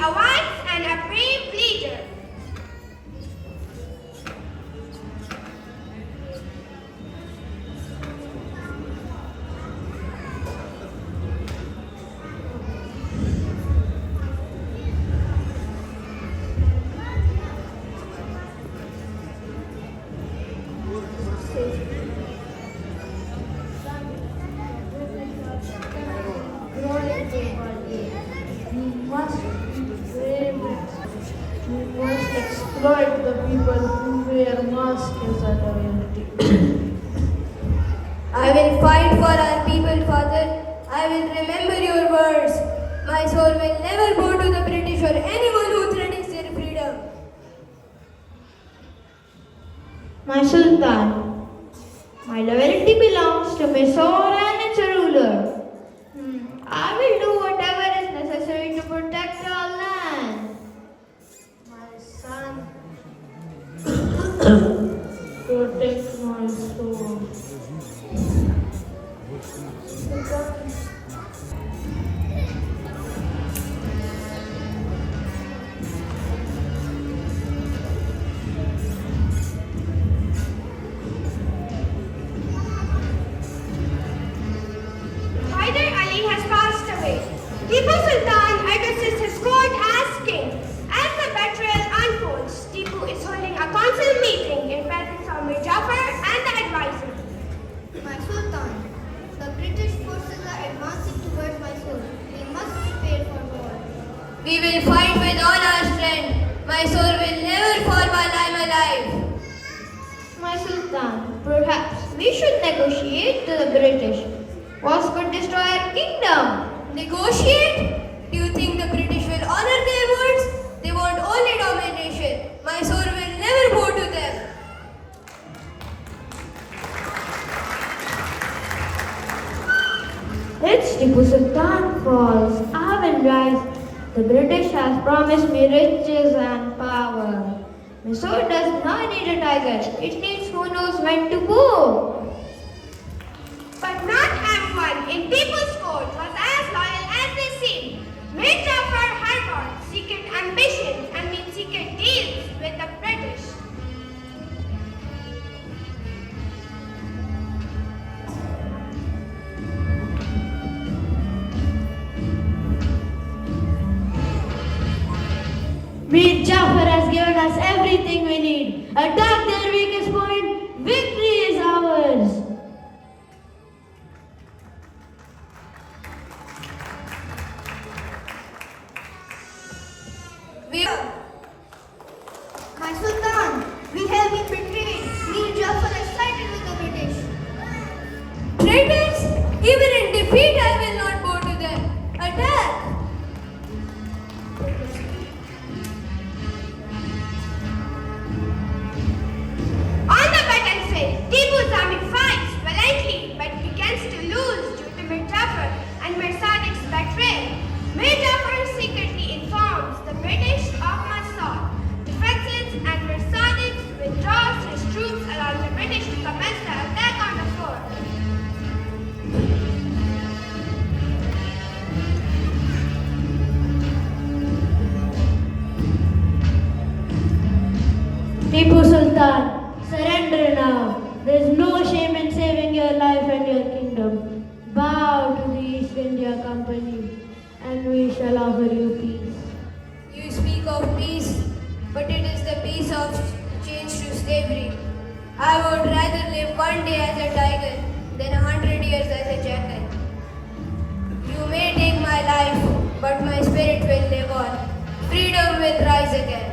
a wise and a brave leader. We must exploit the people who wear masks as a reality. I will fight for our people, Father. I will remember your words. My soul will never go to the British or anyone who threatens their freedom. My Sultan, my loyalty belongs to Mysore and its ruler. I will do whatever is necessary to protect our land. My son, protect my soul. Hyder Ali has passed away. Tipu Sultan addresses his court as king. As the betrayal unfolds, Tipu is holding a council meeting in presence of Mir Jafar and the advisor. My Sultan, the British forces are advancing towards Mysore. We must prepare for war. We will fight with all our strength. My soul will never fall while I am alive. My Sultan, perhaps we should negotiate to the British. Wars could destroy our kingdom. Negotiate? Do you think the British will honor their words? They want only domination. My soul will never bow to them. Its Tipu Sultan falls, I will rise. The British has promised me riches and power. Mysore does not need a tiger. It needs who knows when to go. But not everyone in Tipu's court was as loyal as they seemed. Mir Jafar harbored secret ambitions and made secret deals with the British. Mir Jafar has given us everything we need. Attack their weakest point. Victory is ours. My Sultan, we have been betrayed. Mir Jafar has sided with the British. Traitors? Even in defeat, I will not bow to them. Attack! On the battlefield, Tipu's army fights valiantly but begins to lose due to Mir Jafar and Mir Sadiq's betrayal. Mir Jafar secretly informs the British of Mysore defenses and Mir Sadiq withdraws his troops allowing the British to commence the attack on the fort. Tipu Sultan, surrender now. There is no shame in saving your life and your kingdom. Bow to the East India Company, and we shall offer you peace. You speak of peace, but it is the peace of change to slavery. I would rather live one day as a tiger than 100 years as a jackal. You may take my life, but my spirit will live on. Freedom will rise again.